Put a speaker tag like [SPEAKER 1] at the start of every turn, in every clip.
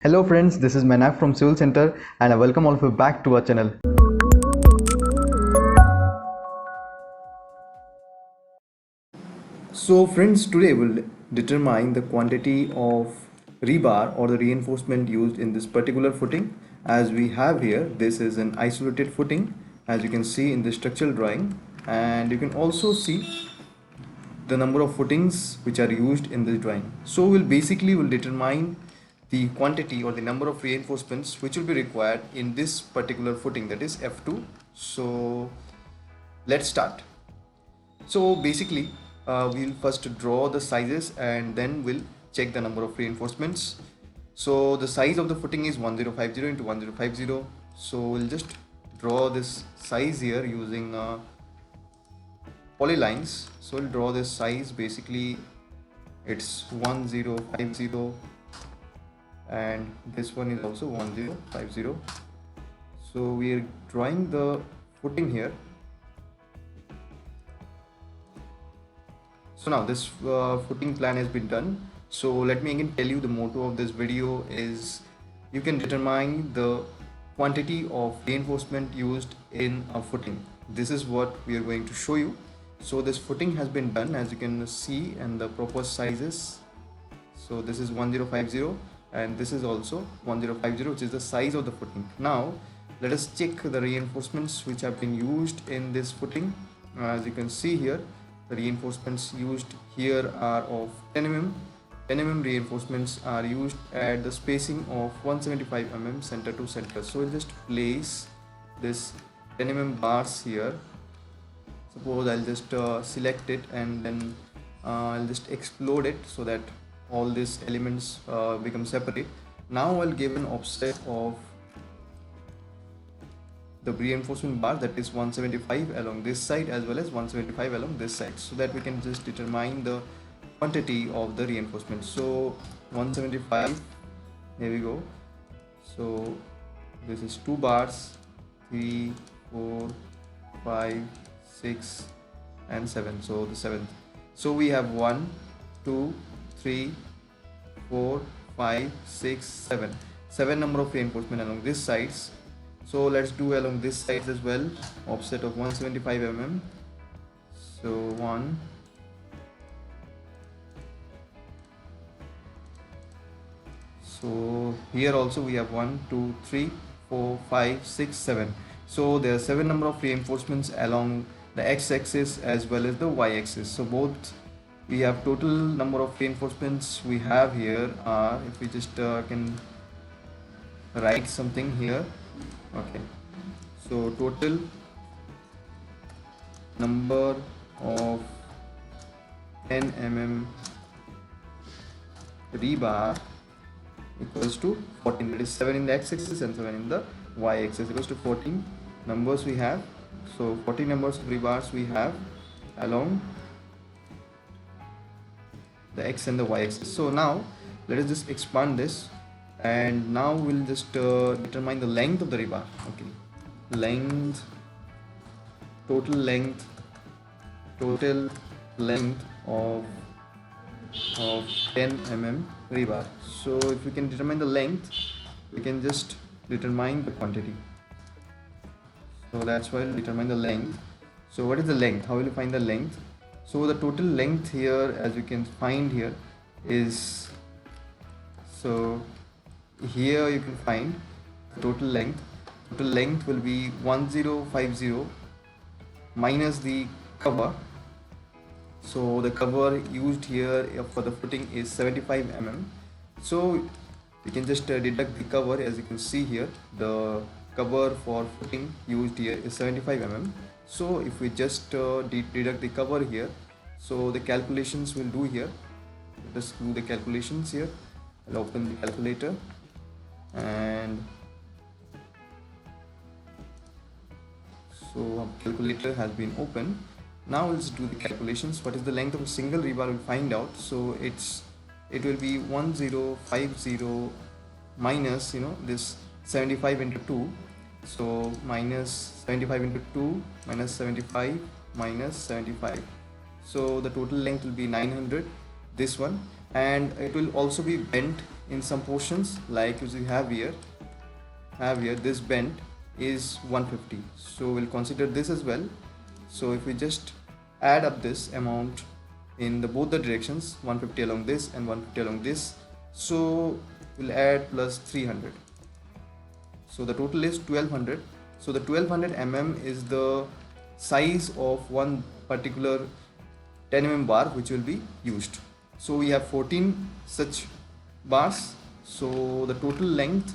[SPEAKER 1] Hello friends, this is Manak from Civil Center and I welcome all of you back to our channel. So friends, today we'll determine the quantity of rebar or the reinforcement used in this particular footing. As we have here, this is an isolated footing as you can see in the structural drawing, and you can also see the number of footings which are used in this drawing. So we'll determine the quantity or the number of reinforcements which will be required in this particular footing, that is F2. So let's start. So basically we'll first draw the sizes and then we'll check the number of reinforcements. So the size of the footing is 1050 into 1050. So we'll just draw this size here using polylines. So we'll draw this size. Basically it's 1050 and this one is also 1050. So we are drawing the footing here. So now this footing plan has been done. So let me again tell you, the motto of this video is you can determine the quantity of reinforcement used in a footing. This is what we are going to show you. So this footing has been done, as you can see, and the proposed sizes. So this is 1050 and this is also 1050, which is the size of the footing. Now let us check the reinforcements which have been used in this footing. As you can see here, the reinforcements used here are of 10 mm. 10 mm reinforcements are used at the spacing of 175 mm center to center. So we'll just place this 10 mm bars here. Suppose I'll just select it and then I'll just explode it so that all these elements become separate. Now I'll give an offset of the reinforcement bar, that is 175 along this side as well as 175 along this side, so that we can just determine the quantity of the reinforcement. So 175, here we go. So this is 2 bars, 3, 4, 5, 6 and 7. So the 7th. So we have 1, 2, 3, 4, 5, 6, 7. 7 number of reinforcement along these sides. So let's do along this side as well, offset of 175 mm. So 1, so here also we have 1, 2, 3, 4, 5, 6, 7. So there are 7 number of reinforcements along the x-axis as well as the y-axis. So both we have total number of reinforcements we have here are, if we just can write something here. Okay, so total number of 10 mm rebar equals to 14, that is 7 in the x-axis and 7 in the y-axis, equals to 14 numbers we have. So 14 numbers of rebars we have along the x and the y-axis. So now let us just expand this, and now we'll just determine the length of the rebar. Okay, length, total length of 10 mm rebar. So if we can determine the length, we can just determine the quantity. So that's why we'll determine the length. So what is the length? How will you find the length? So the total length here, as you can find here, is, so here you can find the total length. Total length will be 1050 minus the cover. So the cover used here for the footing is 75 mm. So we can just deduct the cover. As you can see here, the cover for footing used here is 75 mm. So if we just deduct the cover here, so the calculations we'll do here. Let us do the calculations here. I'll open the calculator, and so calculator has been opened. Now let's do the calculations. What is the length of a single rebar? We'll find out. So it will be 1050 minus, this 75 into 2. So minus 75 into 2 minus 75 minus 75. So the total length will be 900, this one, and it will also be bent in some portions, like as we have here, this bend is 150, so we'll consider this as well. So if we just add up this amount in the both the directions, 150 along this and 150 along this, so we'll add plus 300, so the total is 1200. So the 1200 mm is the size of one particular 10 mm bar which will be used. So we have 14 such bars, so the total length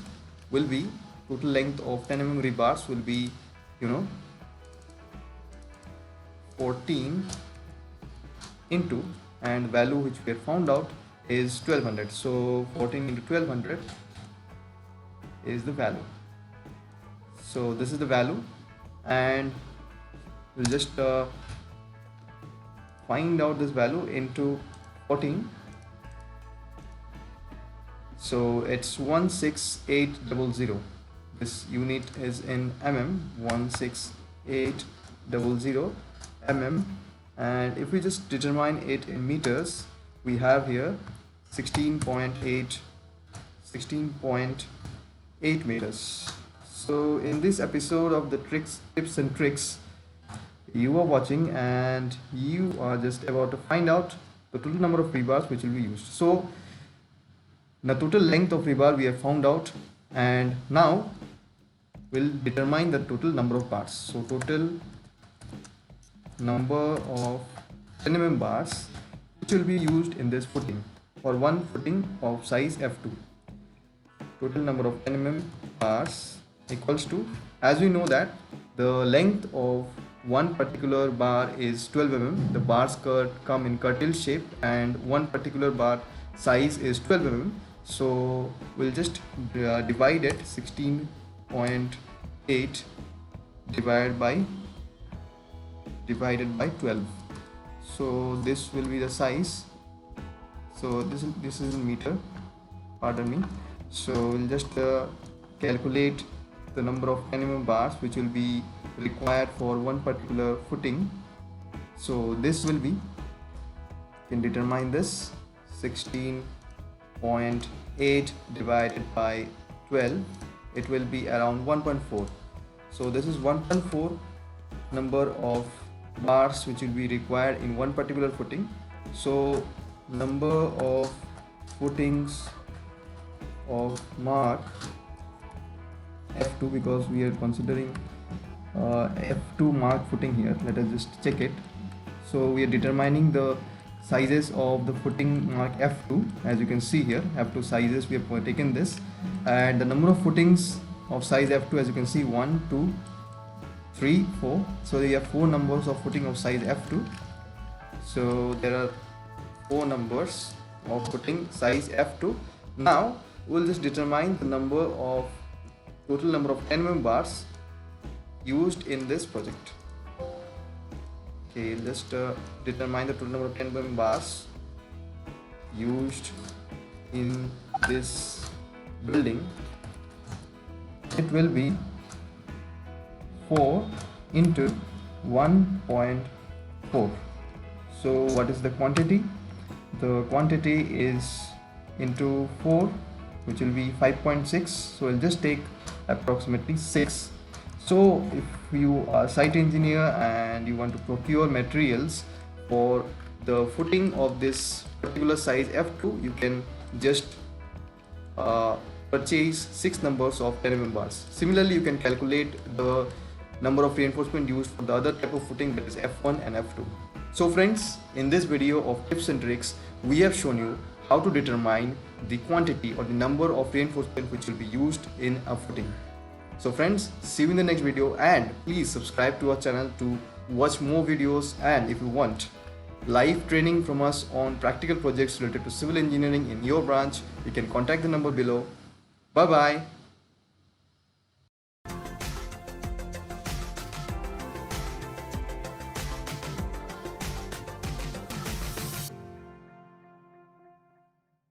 [SPEAKER 1] of 10 mm rebars will be 14 into, and value which we have found out is 1200. So 14 into 1200 is the value. So this is the value, and we'll just find out this value into 14. So it's 16800. This unit is in mm, 16800 mm, and if we just determine it in meters, we have here 16.8 meters. So in this episode of the tips and tricks, you are watching and you are just about to find out the total number of rebars which will be used. So the total length of rebar we have found out, and now we'll determine the total number of bars. So total number of 10 mm bars which will be used in this footing, for one footing of size f2. Total number of 10 mm bars equals to, as we know that the length of one particular bar is 12 mm, the bars come in curtail shape, and one particular bar size is 12 mm. So we'll just divide it, 16.8 divided by 12. So this will be the size. So this is in meter, pardon me. So we'll just calculate the number of 10 mm bars which will be required for one particular footing. So this will be, you can determine this, 16.8 divided by 12, it will be around 1.4. So this is 1.4 number of bars which will be required in one particular footing. So number of footings of mark f2, because we are considering f2 mark footing here, let us just check it. So we are determining the sizes of the footing mark f2. As you can see here, f2 sizes we have taken this, and the number of footings of size f2, as you can see, 1 2 3 4. So we have 4 numbers of footing of size f2. So there are 4 numbers of footing size f2. Now we'll just determine the total number of 10 mm bars used in this project. Okay, just determine the total number of 10 mm bars used in this building. It will be 4 into 1.4. So what is the quantity? The quantity is into 4, which will be 5.6. So I'll just take approximately 6. So if you are a site engineer and you want to procure materials for the footing of this particular size f2, you can just purchase 6 numbers of 10 mm bars. Similarly, you can calculate the number of reinforcement used for the other type of footing, that is f1 and f2. So friends, in this video of tips and tricks, we have shown you how to determine the quantity or the number of reinforcement which will be used in a footing. So friends, see you in the next video, and please subscribe to our channel to watch more videos. And if you want live training from us on practical projects related to civil engineering in your branch, you can contact the number below. Bye bye.